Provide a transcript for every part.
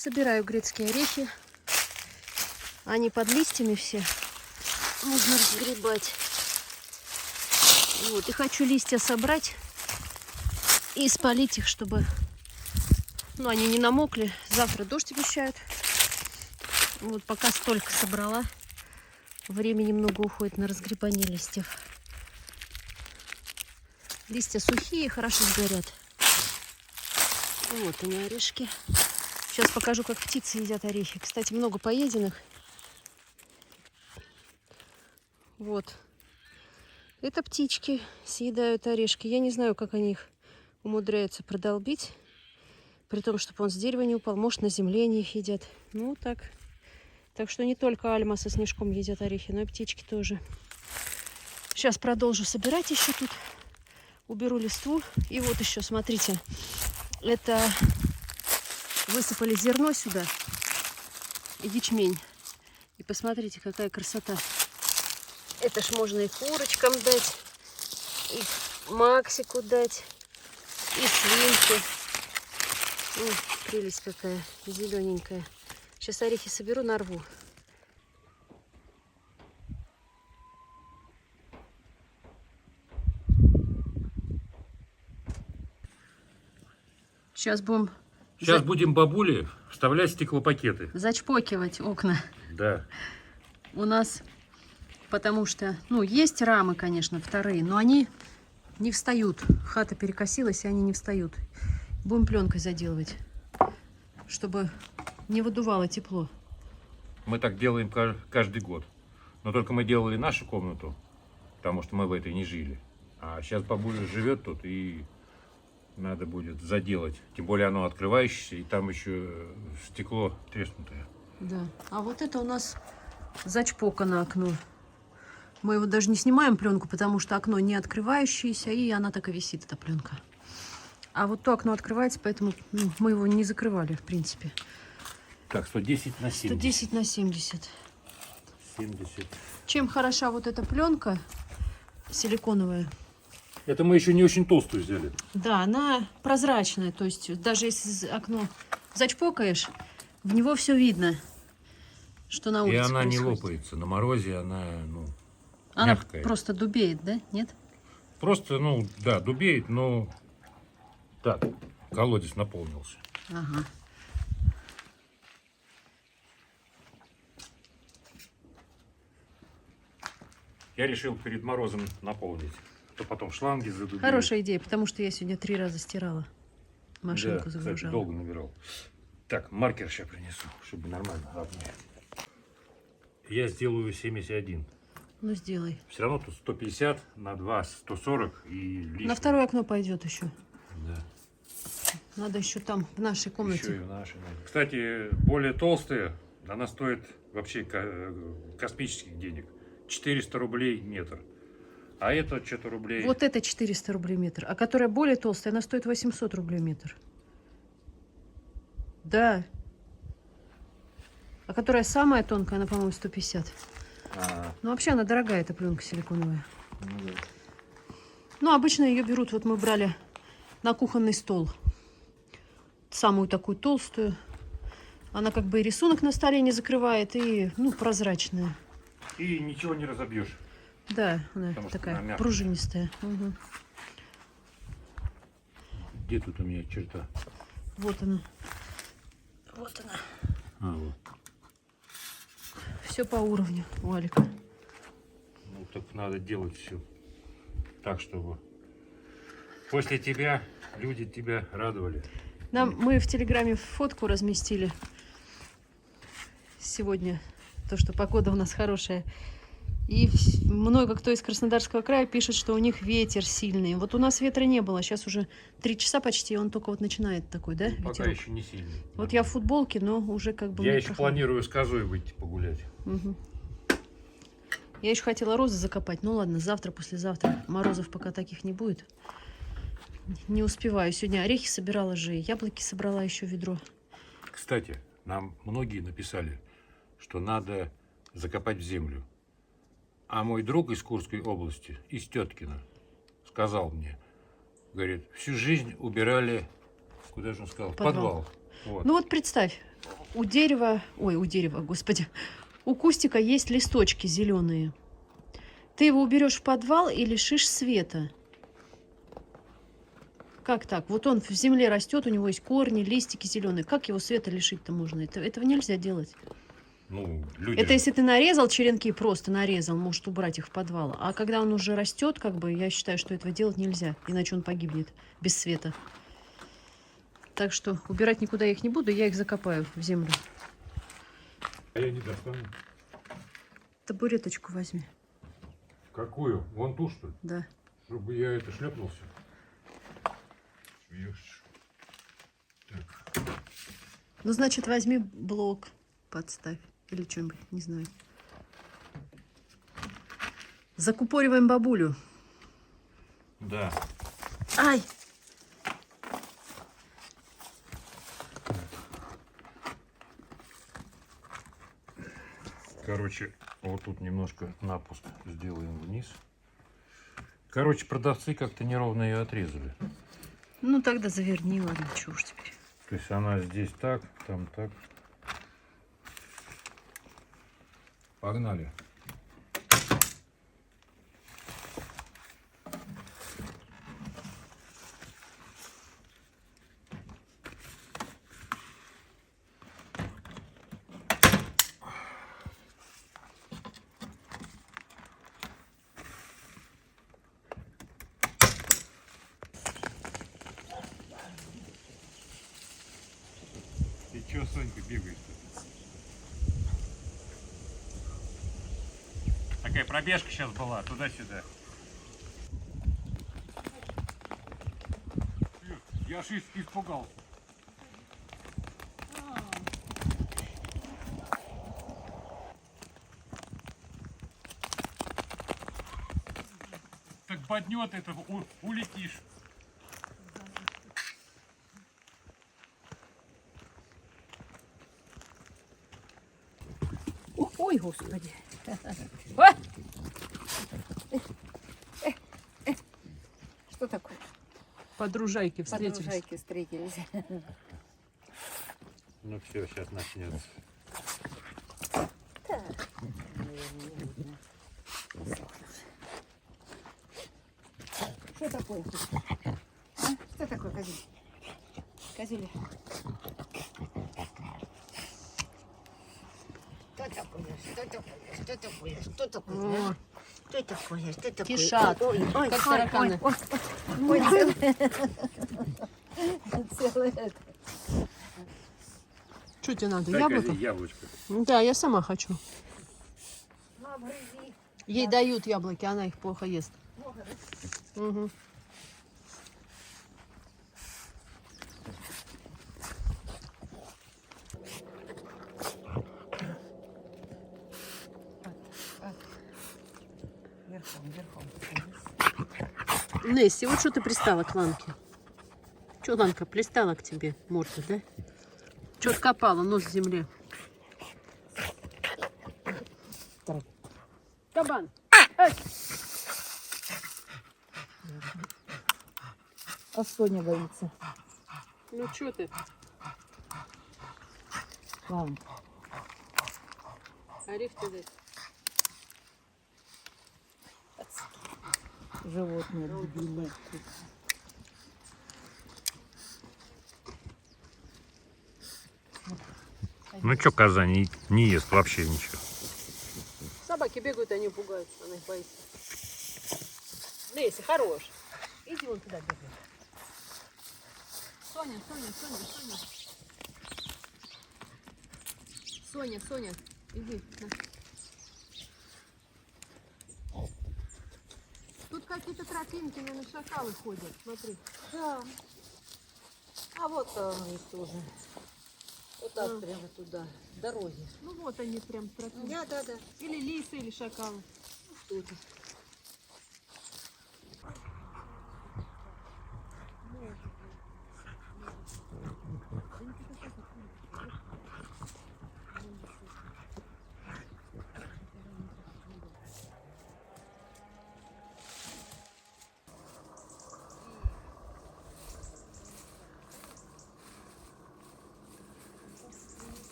Собираю грецкие орехи. Они под листьями все. Нужно разгребать. Вот. И хочу листья собрать и спалить их, чтобы они не намокли. Завтра дождь обещают. Вот пока столько собрала. Времени много уходит на разгребание листьев. Листья сухие, хорошо сгорят. Вот они, орешки. Сейчас покажу, как птицы едят орехи. Кстати, много поеденных. Вот. Это птички съедают орешки. Я не знаю, как они их умудряются продолбить. При том, чтобы он с дерева не упал. Может, на земле они их едят. Ну, так. Так что не только Альма со Снежком едят орехи, но и птички тоже. Сейчас продолжу собирать еще тут. Уберу листву. И вот еще, смотрите. Это высыпали зерно сюда. И ячмень. И посмотрите, какая красота. Это ж можно и курочкам дать. И Максику дать. И свинке. Прелесть какая. Зелененькая. Сейчас орехи соберу, нарву. Сейчас будем бабуле вставлять стеклопакеты. зачпокивать окна. Да. У нас, потому что, есть рамы, конечно, вторые, но они не встают. Хата перекосилась, и они не встают. Будем пленкой заделывать, чтобы не выдувало тепло. Мы так делаем каждый год. Но только мы делали нашу комнату, потому что мы в этой не жили. А сейчас бабуля живет тут, и надо будет заделать. Тем более оно открывающееся, и там еще стекло треснутое. Да. А вот это у нас зачпокано окно. Мы его даже не снимаем, пленку, потому что окно не открывающееся, и она так и висит, эта пленка. А вот то окно открывается, поэтому мы его не закрывали, в принципе. Так, 110 на 70. 110 на 70. 70. Чем хороша вот эта пленка силиконовая? Это мы еще не очень толстую взяли. Да, она прозрачная, то есть даже если окно зачпокаешь, в него все видно, что на улице И она происходит. не лопается. На морозе она, Она мягкая. просто дубеет, да? Нет? Просто, дубеет, но так, колодец наполнился. Ага. Я решил перед морозом наполнить, а то потом шланги задубеют. Хорошая идея, потому что я сегодня 3 раза стирала. Машинку Да, загружала. кстати, долго набирал. Так, маркер сейчас принесу, чтобы нормально равнее. Я сделаю 71. Ну, сделай. Все равно тут 150 на 2, 140 и лишнее. На второе окно пойдет еще. Да. Надо еще там, в нашей комнате. Еще и в нашей. Кстати, более толстая, она стоит вообще космических денег. 400 рублей метр. А это что-то рублей... Вот это 400 рублей метр. А которая более толстая, она стоит 800 рублей метр. Да. А которая самая тонкая, она, по-моему, 150. Ну, вообще она дорогая, эта пленка силиконовая. Ну, обычно ее берут, вот мы брали на кухонный стол. Самую такую толстую. Она как бы и рисунок на столе не закрывает, и, прозрачная. И ничего не разобьешь. Да, она Потому что такая она мягкая. пружинистая. Угу. Где тут у меня черта? Вот она. Вот она. Вот. Все по уровню у Алика. Ну, так надо делать все так, чтобы после тебя люди тебя радовали. Мы в Телеграме фотку разместили сегодня, то, что погода у нас хорошая. И много кто из Краснодарского края пишет, что у них ветер сильный. Вот у нас ветра не было. Сейчас уже 3 часа почти, он только вот начинает такой, да, Пока ветерок? еще не сильный. Вот я в футболке, но уже как бы... Я мне еще прохладно. планирую с козой выйти погулять. Угу. Я еще хотела розы закопать. Ну ладно, завтра, послезавтра. Морозов пока таких не будет. Не успеваю. Сегодня орехи собирала же, яблоки собрала еще ведро. Кстати, нам многие написали, что надо закопать в землю. А мой друг из Курской области, из Теткина, сказал мне, говорит, всю жизнь убирали, куда же он сказал, в подвал. Вот. Ну вот представь, у дерева, ой, у дерева, господи, у кустика есть листочки зеленые. Ты его уберешь в подвал и лишишь света. Как так? Вот он в земле растет, у него есть корни, листики зеленые. Как его света лишить-то можно? Этого нельзя делать. Ну, люди... Это если ты нарезал черенки, просто нарезал, может убрать их в подвал. А когда он уже растет, как бы, я считаю, что этого делать нельзя, иначе он погибнет без света. Так что убирать никуда я их не буду, я их закопаю в землю. А я не достану. Табуреточку возьми. Какую? Вон ту, что ли? Да. Чтобы я это шлепнулся. Так. Ну, значит, возьми блок, подставь. Или что-нибудь, не знаю. Закупориваем бабулю. Да. Ай! Короче, вот тут немножко напуск сделаем вниз. Короче, продавцы как-то неровно ее отрезали. Ну, тогда заверни, ладно, чего уж теперь. То есть она здесь так, там так. Погнали. Ты чё, Сонька, бегаешь-то? Такая пробежка сейчас была, туда-сюда. Я аж испугался. Так боднет это, улетишь. Ой, господи. Что такое? Подружайки встретились. Подружайки встретились. Ну все, сейчас начнется. Что такое? А? Что такое, козель? Козель. Что такое? Что такое? Что такое? Что такое? О, Что такое? Что такое? кишат, Ой, ой, как ой, тараканы. ой, ой, ой, целое это. Что тебе надо? Дай, Яблоко? Козя, яблочко. Да, я сама хочу. Ну, обгрызи. Ей дают яблоки, она их плохо ест. Угу. Верхом, верхом. Несси, вот что ты пристала к Ланке? Что, Ланка, пристала к тебе морда, да? Что откопала, нос в земле? Кабан! Эй! А Соня боится. Ну что ты? Ладно. Орех ты дать. Животные дебильные. Ну что, коза не ест вообще ничего. Собаки бегают, они пугаются, она их боится. Несси, хорош. Иди вон туда бегай. Соня, Соня, Соня, Соня. Соня, Соня, иди. На. Тут какие-то тропинки, наверное, шакалы ходят. Смотри. Да. А вот он есть тоже. Вот так прямо туда, с дороги. Ну вот они прям тропинки. Да, да, да. Или лисы, или шакалы. Что-то.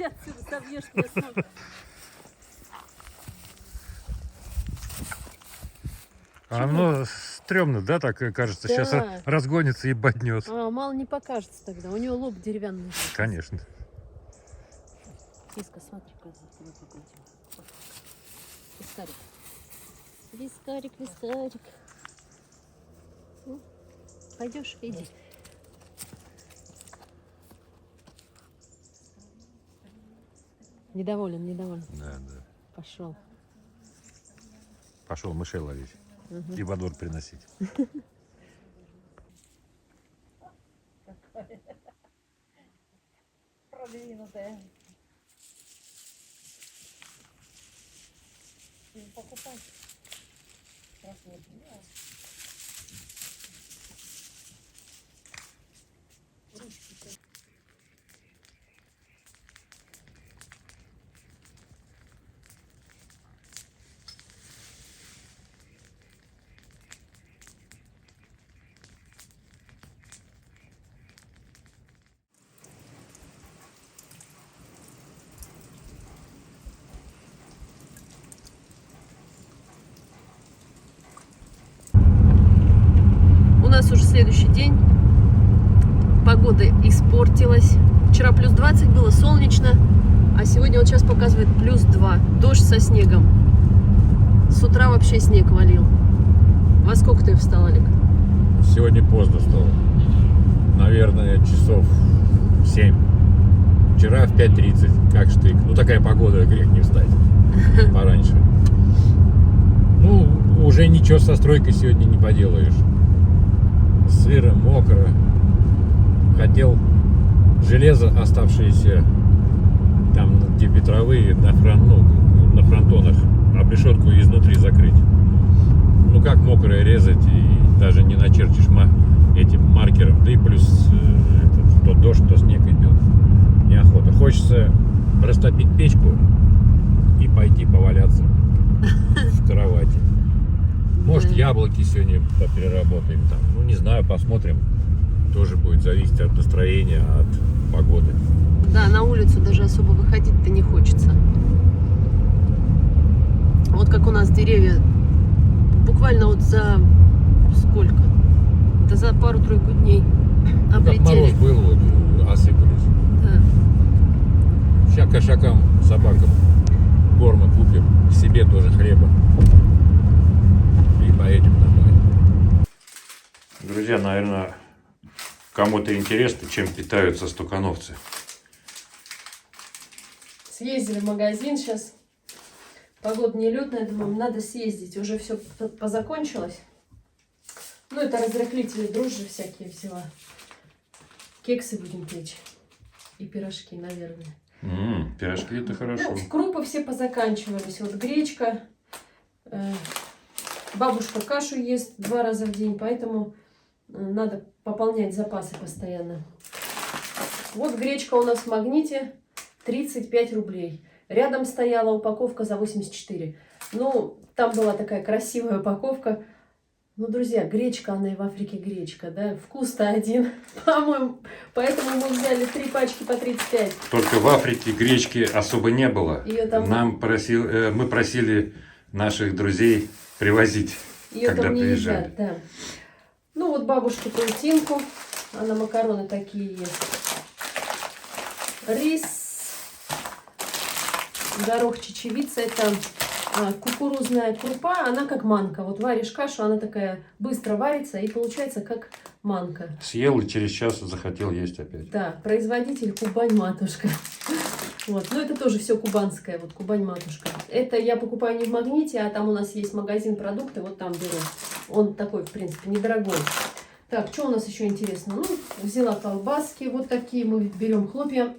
Иди отсюда, собьешь меня с ног. А оно стрёмно, да, так кажется? Да. Сейчас разгонится и боднет. А, мало не покажется тогда. У него лоб деревянный. Конечно. Киска, смотри, куда погодим. Вискарик. Вискарик, вискарик. Ну, пойдешь? Иди. Недоволен, недоволен. Да, да. Пошел. Пошел мышей ловить. И во двор приносить. Продвинутая. Покупать. У нас уже следующий день. Погода испортилась. Вчера плюс 20 было, солнечно. А сегодня вот сейчас показывает плюс 2. Дождь со снегом. С утра вообще снег валил. Во сколько ты встал, Олег? Сегодня поздно встал. Наверное, часов 7. Вчера в 5:30, как штык. Ну, такая погода, грех не встать. Пораньше. Ну, уже ничего со стройкой сегодня не поделаешь. Сыро, мокро. Хотел железо, оставшееся там, где ветровые, на фронтонах, обрешетку изнутри закрыть. Ну, как мокрое резать, и даже не начерчишь этим маркером. Да и плюс то дождь, то снег идет. Неохота. Хочется растопить печку и пойти поваляться в кровати. Может, яблоки сегодня переработаем там. Ну, не знаю, посмотрим. Тоже будет зависеть от настроения, от погоды. Да, на улицу даже особо выходить-то не хочется. Вот как у нас деревья буквально вот за сколько? Да за пару-тройку дней Как облетели. мороз был, вот, осыпались. Да. Сейчас кошакам, собакам корма купим, себе тоже хлеба. И поедем домой. Друзья, наверное, кому-то интересно, чем питаются стукановцы. Съездили в магазин сейчас. Погода нелетная, думаю, надо съездить. Уже все позакончилось. Ну, это разрыхлители, дрожжи всякие взяла. Кексы будем печь. И пирожки, наверное. Пирожки это хорошо. Ну, крупы все позаканчивались. Вот гречка. Бабушка кашу ест 2 раза в день, поэтому надо пополнять запасы постоянно. Вот гречка у нас в Магните 35 рублей. Рядом стояла упаковка за 84. Ну, там была такая красивая упаковка. Ну, друзья, гречка, она и в Африке гречка, да? Вкус-то один, по-моему. Поэтому мы взяли 3 пачки по 35. Только в Африке гречки особо не было. Её там... Мы просили наших друзей привозить, Ее когда там не приезжали. едят, да. Ну, вот бабушке паутинку. Она макароны такие ест. Рис. Горох чечевица. Это кукурузная крупа. Она как манка. Вот варишь кашу, она такая быстро варится и получается как манка. Съел и через час захотел есть опять. Да, производитель Кубань-матушка. Вот, но это тоже все кубанское, вот Кубань-матушка. Это я покупаю не в Магните, а там у нас есть магазин продукты, вот там беру. Он такой, в принципе, недорогой. Так, что у нас еще интересно? Ну, взяла колбаски, вот такие мы берем хлопья.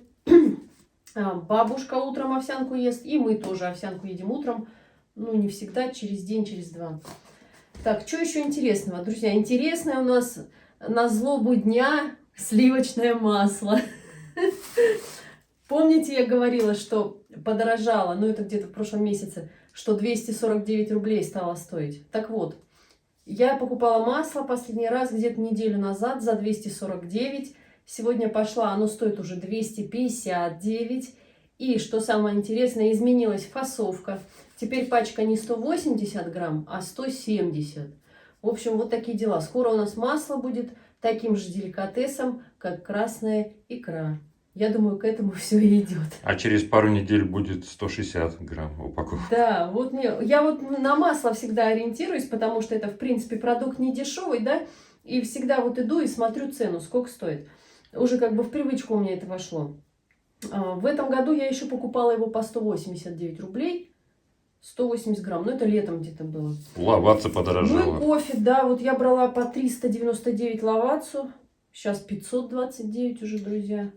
Бабушка утром овсянку ест, и мы тоже овсянку едим утром. Ну, не всегда, через день, через 2. Так, что еще интересного? Друзья, интересное у нас на злобу дня сливочное масло. Помните, я говорила, что подорожало, ну это где-то в прошлом месяце, что 249 рублей стало стоить. Так вот, я покупала масло последний раз где-то неделю назад за 249. Сегодня пошла, оно стоит уже 259. И, что самое интересное, изменилась фасовка. Теперь пачка не 180 грамм, а 170. В общем, вот такие дела. Скоро у нас масло будет таким же деликатесом, как красная икра. Я думаю, к этому все и идет. А через пару недель будет 160 грамм упаковка. Да, вот я вот на масло всегда ориентируюсь, потому что это, в принципе, продукт не дешевый, да, и всегда вот иду и смотрю цену, сколько стоит. Уже как бы в привычку у меня это вошло. В этом году я еще покупала его по 189 рублей, 180 грамм, ну это летом где-то было. Лаваца Ну и подорожала. кофе, да, вот я брала по 399 лавацу, сейчас 529 уже, друзья.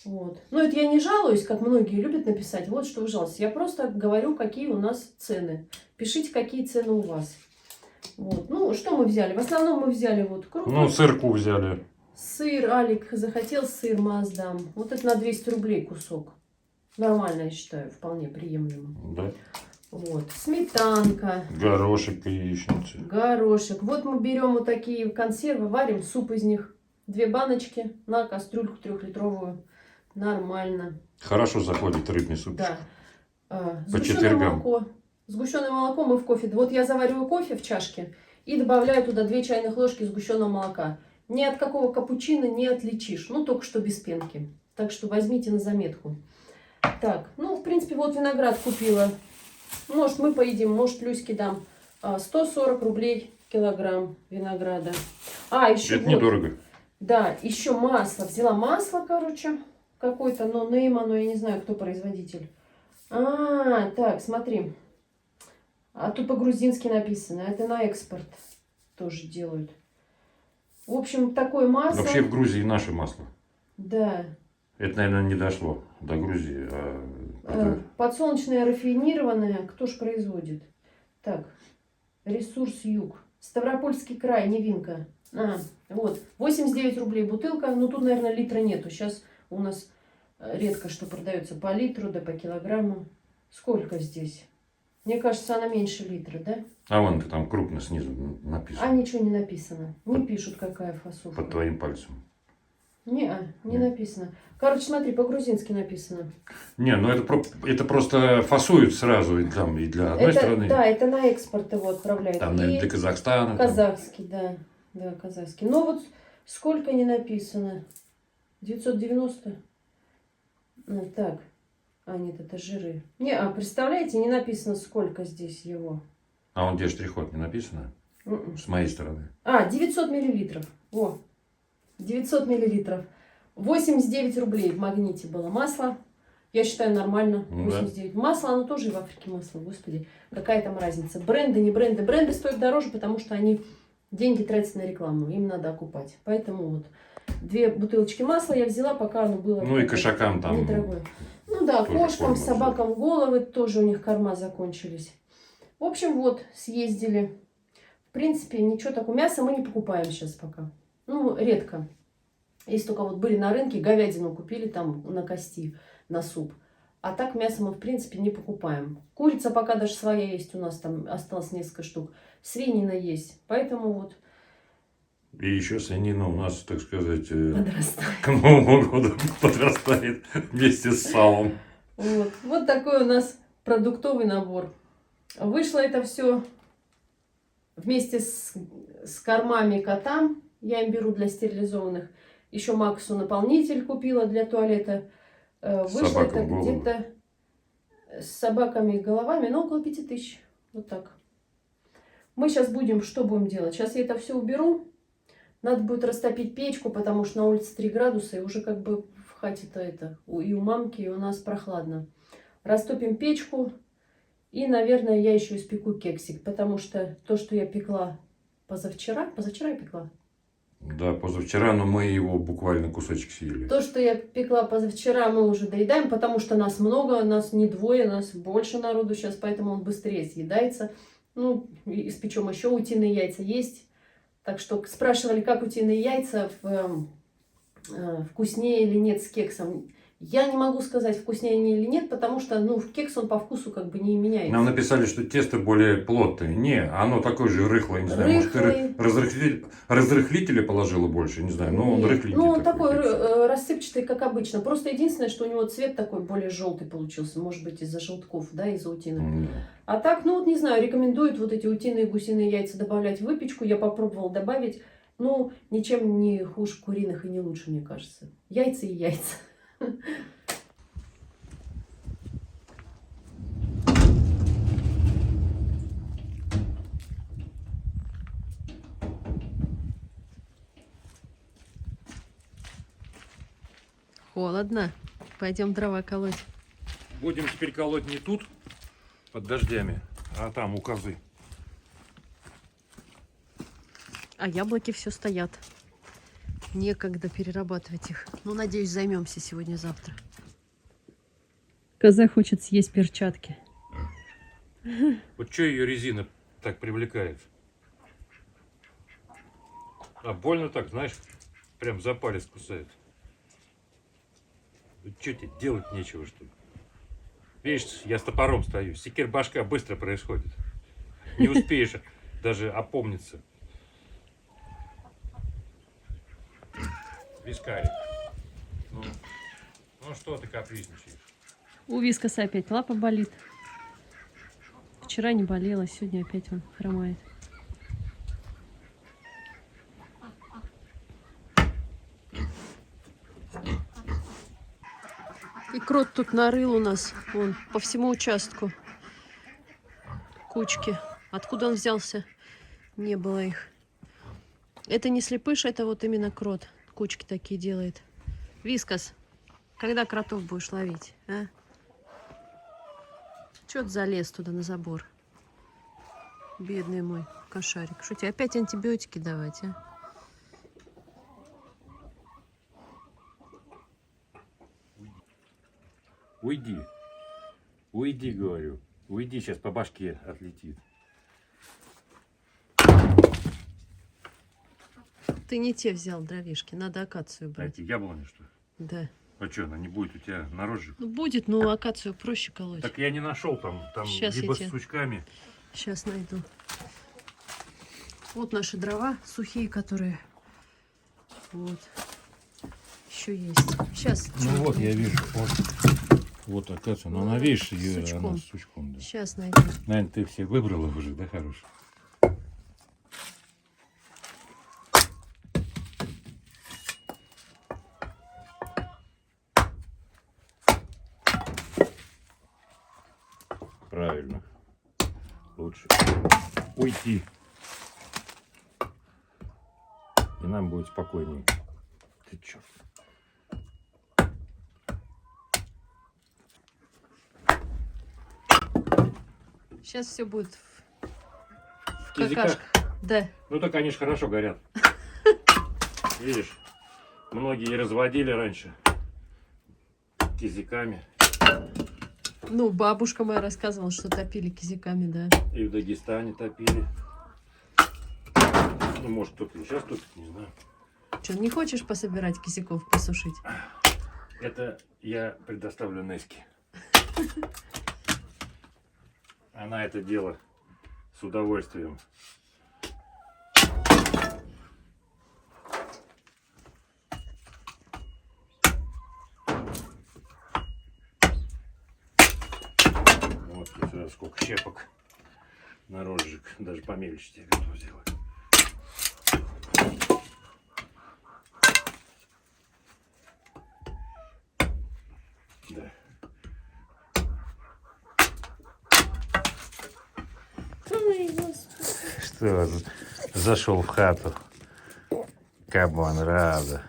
Вот. Но это я не жалуюсь, как многие любят написать. Вот что вы жалуетесь. Я просто говорю, какие у нас цены. Пишите, какие цены у вас. Вот. Ну, что мы взяли? В основном мы взяли вот крупу. Ну, сырку взяли. Сыр, Алик захотел сыр, Маздам. Вот это на 200 рублей кусок. Нормально, я считаю, вполне приемлемо. Да. Вот. Сметанка. Горошек, яичница. Горошек. Вот мы берем вот такие консервы, варим суп из них. 2 баночки на кастрюльку 3-литровую. Нормально. Хорошо заходит рыбный суп. Да. По Сгущенное четвергам. молоко. Сгущенное молоко мы в кофе. Вот я завариваю кофе в чашке и добавляю туда 2 чайных ложки сгущенного молока. Ни от какого капучино не отличишь. Ну, только что без пенки. Так что возьмите на заметку. Так, ну, в принципе, вот виноград купила. Может, мы поедим, может, Люське дам. 140 рублей килограмм винограда. А, еще Это вот. недорого. Да, еще масло. Взяла масло, короче, какой-то, но нейм, оно, я не знаю, кто производитель. Так, смотри. А тут по-грузински написано. Это на экспорт тоже делают. В общем, такое масло. Вообще в Грузии наше масло. Да. Это, наверное, не дошло до Грузии. Подсолнечное рафинированное. Кто ж производит? Так. Ресурс Юг. Ставропольский край, Невинка. Вот. 89 рублей бутылка. Ну, тут, наверное, литра нету. Сейчас у нас редко что продается по литру, да по килограмму. Сколько здесь? Мне кажется, она меньше литра, да? А вон там крупно снизу написано. А ничего не написано. Не пишут, какая фасовка. Под твоим пальцем. Не написано. Короче, смотри, по-грузински написано. Не, ну это просто фасуют сразу и для одной страны. Да, это на экспорт его отправляют. Там, наверное, для Казахстана. Казахский, да. Да, казахский. Но вот сколько не написано? 990? Так. Нет, это жиры. Представляете, не написано, сколько здесь его. А вон где штрих-код не написано? С моей стороны. 900 миллилитров. О, 900 миллилитров. 89 рублей в Магните было масло. Я считаю, нормально. 89. Да. Масло, оно тоже и в Африке масло. Господи, какая там разница. Бренды, не бренды. Бренды стоят дороже, потому что они деньги тратят на рекламу. Им надо окупать. Поэтому вот 2 бутылочки масла я взяла, пока оно было... Ну и кошакам там... недорогое. Ну да, кошкам, собакам головы тоже у них корма закончились. В общем, вот, съездили. В принципе, ничего такого. Мясо мы не покупаем сейчас пока. Ну, редко. Если только вот были на рынке, говядину купили там на кости, на суп. А так мясо мы, в принципе, не покупаем. Курица пока даже своя есть у нас, там осталось несколько штук. Свинина есть. Поэтому вот... И еще свинина у нас, так сказать, подрастает. К Новому году подрастает вместе с салом. Вот такой у нас продуктовый набор. Вышло это все вместе с кормами котам. Я им беру для стерилизованных. Еще Максу наполнитель купила для туалета. Вышло это где-то с собаками и головами, но около 5000. Вот так. Мы сейчас что будем делать? Сейчас я это все уберу. Надо будет растопить печку, потому что на улице 3 градуса, и уже как бы в хате-то и у мамки, и у нас прохладно. Растопим печку, и, наверное, я еще испеку кексик, потому что то, что я пекла позавчера я пекла? Да, позавчера, но мы его буквально кусочек съели. То, что я пекла позавчера, мы уже доедаем, потому что нас много, нас не 2, нас больше народу сейчас, поэтому он быстрее съедается. Ну, испечем еще утиные яйца есть. Так что спрашивали, как утиные яйца вкуснее или нет с кексом. Я не могу сказать, вкуснее они или нет, потому что, ну, кекс он по вкусу как бы не меняется. Нам написали, что тесто более плотное. Не, оно такое же рыхлое, не знаю, может, Рыхлый. разрыхлителя положила больше, не знаю, но он Нет, рыхленький ну, он такой. такой кекс. рассыпчатый, как обычно. Просто единственное, что у него цвет такой более желтый получился. Может быть, из-за желтков, да, из-за утины. Да. А так, ну, вот не знаю, рекомендуют вот эти утиные гусиные яйца добавлять в выпечку. Я попробовала добавить. Ну, ничем не хуже куриных и не лучше, мне кажется. Яйца и яйца. Холодно. Пойдем дрова колоть. Будем теперь колоть не тут, под дождями, а там, у козы. А яблоки все стоят. Некогда перерабатывать их. Ну, надеюсь, займемся сегодня-завтра. Коза хочет съесть перчатки. Вот что ее резина так привлекает? А больно так, знаешь, прям за палец кусает. Что тебе, делать нечего, что ли? Видишь, я с топором стою, секир башка быстро происходит. Не успеешь даже опомниться. Вискарик. Ну что ты капризничаешь? У Вискаса опять лапа болит. Вчера не болела, сегодня опять он хромает. И крот тут нарыл у нас, вон, по всему участку. Кучки. Откуда он взялся? Не было их. Это не слепыш, это вот именно крот. Кучки такие делает. Вискас, когда кротов будешь ловить, а? Чё ты залез туда на забор? Бедный мой кошарик. Что тебе опять антибиотики давать, а? Уйди. Уйди, говорю. Уйди, сейчас по башке отлетит. Ты не те взял дровишки, надо акацию брать. Эти яблони, что ли? Да. А что, она не будет у тебя на рожек? Ну будет, но акацию проще колоть. Так я не нашел там Щас либо я тебе- с сучками. Сейчас найду. Вот наши дрова сухие, которые... Вот. Еще есть. Сейчас. Ну вот, я вижу. Вот акация. Но она, видишь, ее сучком. она с сучком. Да. Сейчас найду. Наверное, ты все выбрала уже, да, хорош? Правильно. Лучше уйти. И нам будет спокойнее. Ты чё? Сейчас все будет в Кизиках? какашках. Да. Ну так они же хорошо горят. Видишь, многие разводили раньше кизиками. Ну, бабушка моя рассказывала, что топили кизиками, да. И в Дагестане топили. Ну, может, кто-то и сейчас топит, не знаю. Что, не хочешь пособирать кизиков, посушить? Это я предоставлю Неске. Она это дело с удовольствием. Вот и сюда сколько щепок на розжиг. Даже помельче тебе готов сделать. Да. Что, зашел в хату. Кабан, рада.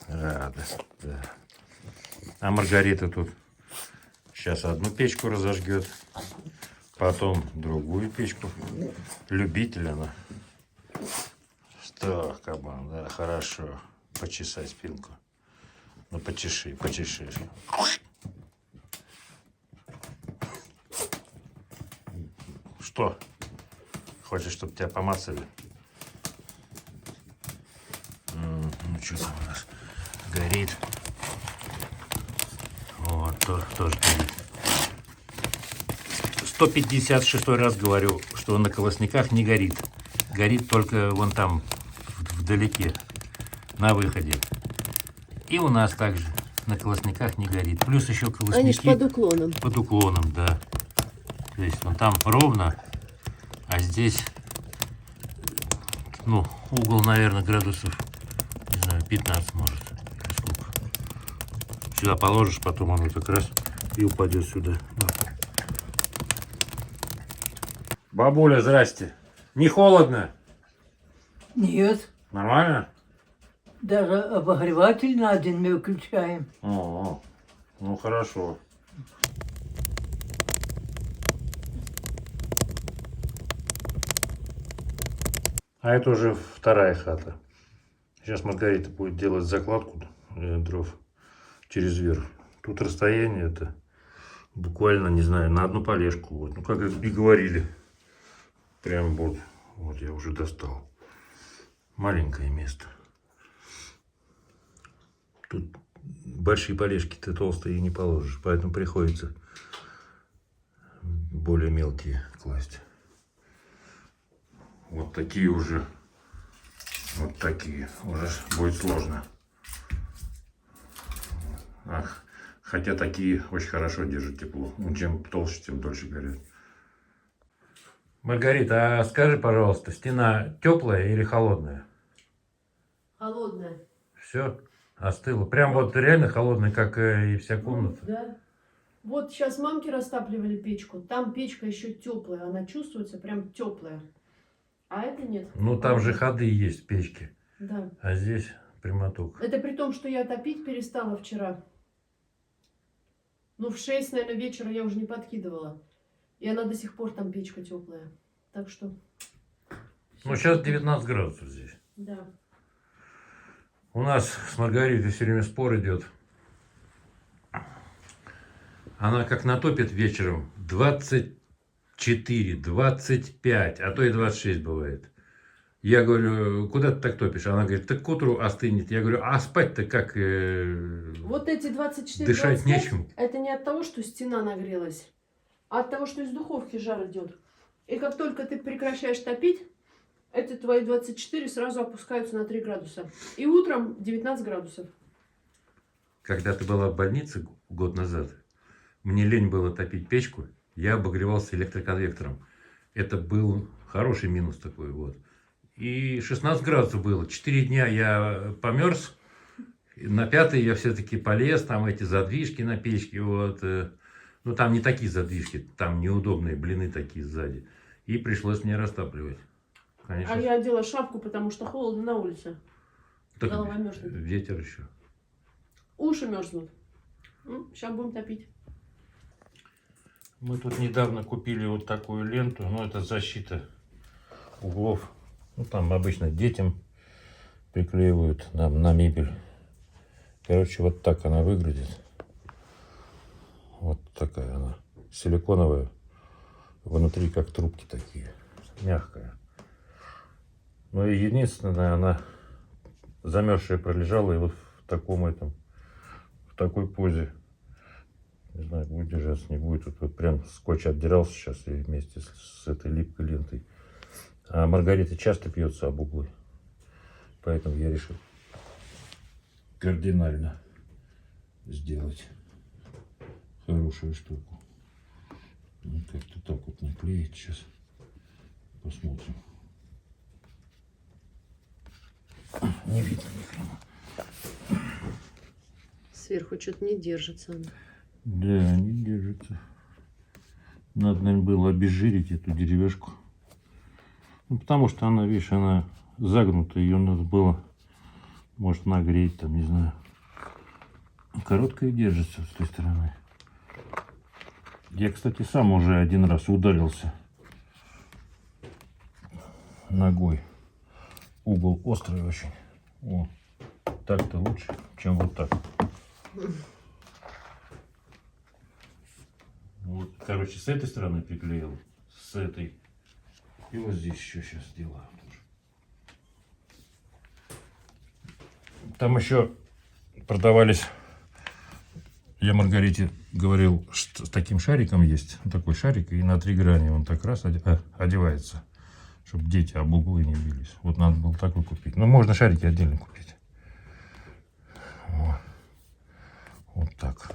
Да. А Маргарита тут сейчас одну печку разожгет, потом другую печку. Любитель она. Что, кабан, да, хорошо. Почесай спинку. Ну, почеши. Что? Хочешь, чтобы тебя помацали? Ну, что там у нас горит? тоже горит. 156 раз говорю, что на колосниках не горит. Горит только вон там, вдалеке, на выходе. И у нас также на колосниках не горит. Плюс еще колосники Они ж под уклоном. под уклоном, да. То есть вон там ровно, а здесь, ну, угол, наверное, градусов, не знаю, 15 может. Сколько. Сюда положишь, потом оно как раз и упадет сюда. Бабуля, здрасте. Не холодно? Нет, Нормально? даже обогреватель на день мы выключаем. О, ну хорошо. А это уже вторая хата. Сейчас Маргарита будет делать закладку дров через верх. Тут расстояние это буквально, не знаю, на одну полежку. Вот. Ну, как и говорили. Прям вот. Вот я уже достал. Маленькое место. Тут большие полежки-то толстые не положишь. Поэтому приходится более мелкие класть. Вот такие уже. Вот такие. Уже будет сложно. Хотя такие очень хорошо держат тепло. Ну, чем толще, тем дольше горят. Маргарита, а скажи, пожалуйста, стена теплая или холодная? Холодная. Все, остыло. Прям вот реально холодная, как и вся комната. Да. Вот сейчас мамки растапливали печку. Там печка еще теплая. Она чувствуется прям теплая. А это нет. Ну, там же ходы есть в печке. Да. А здесь прямоток. Это при том, что я топить перестала вчера. Ну, в 6, наверное, вечера я уже не подкидывала. И она до сих пор там печка теплая. Так что... Ну, сейчас 19 градусов здесь. Да. У нас с Маргаритой все время спор идет. Она как натопит вечером 24, 25, а то и 26 бывает. Я говорю, куда ты так топишь? Она говорит, так к утру остынет. Я говорю, а спать-то как? Вот эти 24, Дышать 25, нечем. это не от того, что стена нагрелась, а от того, что из духовки жар идет. И как только ты прекращаешь топить, эти твои 24 сразу опускаются на 3 градуса. И утром 19 градусов. Когда ты была в больнице год назад, мне лень было топить печку, я обогревался электроконвектором. Это был хороший минус такой вот. И 16 градусов было. 4 дня я померз. На 5-й я все-таки полез. Там эти задвижки на печке. Вот. Ну, там не такие задвижки. Там неудобные блины такие сзади. И пришлось мне растапливать. Конечно. А я одела шапку, потому что холодно на улице. Так голова мерзнет. ветер еще. Уши мерзнут. Сейчас будем топить. Мы тут недавно купили вот такую ленту. Ну, это защита углов. Ну, там обычно детям приклеивают на мебель. Короче, вот так она выглядит. Вот такая она. Силиконовая. Внутри как трубки такие. Мягкая. Но и единственное, она замерзшая пролежала и вот в таком этом, в такой позе. Не знаю, будет держаться, не будет. Вот прям скотч отдирался сейчас и вместе с этой липкой лентой. А Маргарита часто пьется об углы. Поэтому я решил кардинально сделать хорошую штуку. Ну, как-то так вот наклеить сейчас. Посмотрим. Не видно ни хрена. Сверху что-то не держится она. Да, не держится. Надо, наверное, было обезжирить эту деревяшку. Ну, потому что она, видишь, она загнута. Ее надо было, может, нагреть, там, не знаю. Короткая держится с той стороны. Я, кстати, сам уже один раз ударился ногой. Угол острый очень. О, так-то лучше, чем вот так. Вот, короче, с этой стороны приклеил, с этой. И вот здесь еще сейчас сделаю. Там еще продавались Я Маргарите говорил, что с таким шариком есть. Такой шарик, и на 3 грани он так раз одевается, чтобы дети об углы не бились. Вот надо было такой купить. Ну, можно шарики отдельно купить. Вот так.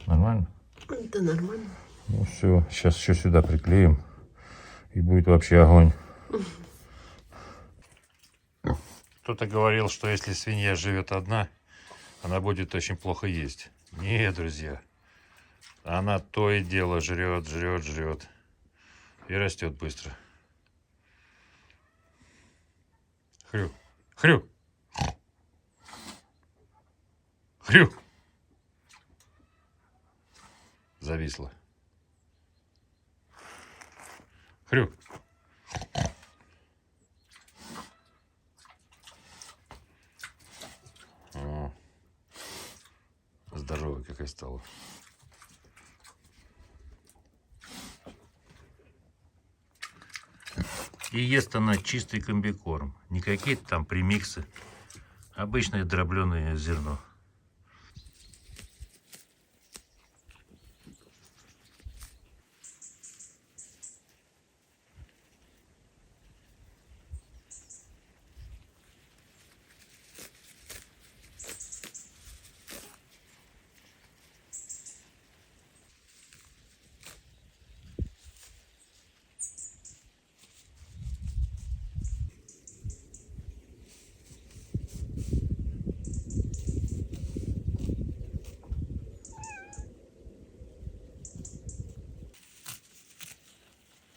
Нормально? Это нормально. Ну все, сейчас еще сюда приклеим. И будет вообще огонь. Кто-то говорил, что если свинья живет одна, она будет очень плохо есть. Нет, друзья. Она то и дело жрет, жрет, жрет. И растет быстро. Хрю. Хрю. Хрю. Зависла. Хрю. О, здоровая какая стала. И ест она чистый комбикорм. Не какие-то там премиксы. Обычное дробленое зерно.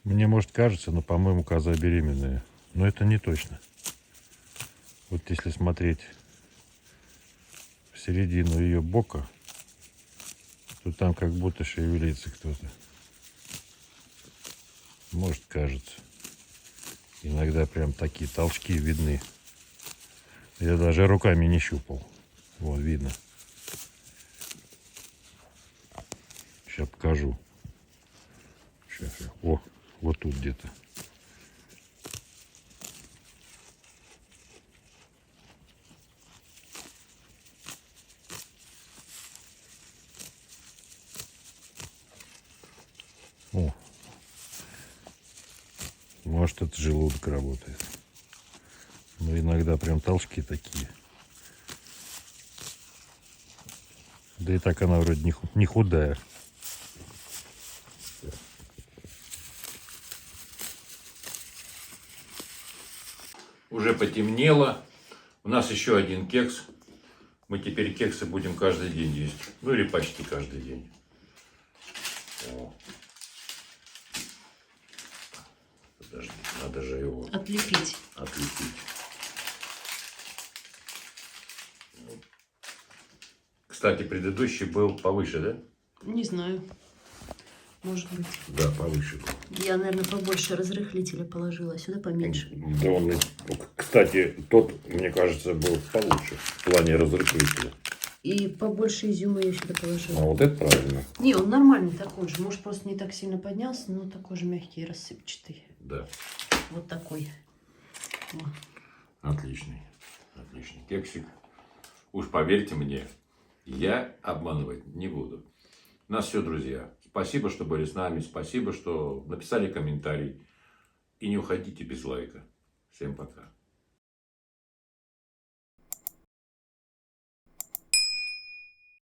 Мне, может, кажется, но, по-моему, коза беременная. Но это не точно. Вот если смотреть в середину ее бока, то там как будто шевелится кто-то. Может, кажется. Иногда прям такие толчки видны. Я даже руками не щупал. Вот, видно. Сейчас покажу. Сейчас. О, вот тут где-то. О. Может, это желудок работает. Но иногда прям толчки такие. Да и так она вроде не худая. Уже потемнело. У нас еще один кекс. Мы теперь кексы будем каждый день есть. Ну или почти каждый день. О. Подожди, надо же его Отлепить. Кстати, предыдущий был повыше, да? Не знаю. Может быть. Да, повыше был. Я, наверное, побольше разрыхлителя положила, а сюда поменьше. Да он, кстати, тот, мне кажется, был получше в плане разрыхлителя. И побольше изюма я сюда положила. А вот это правильно. Не, он нормальный такой же. Может, просто не так сильно поднялся, но такой же мягкий и рассыпчатый. Да. Вот такой. О. Отличный. Отличный кексик. Уж поверьте мне, я обманывать не буду. У нас все, друзья. Спасибо, что были с нами. Спасибо, что написали комментарий. И не уходите без лайка. Всем пока.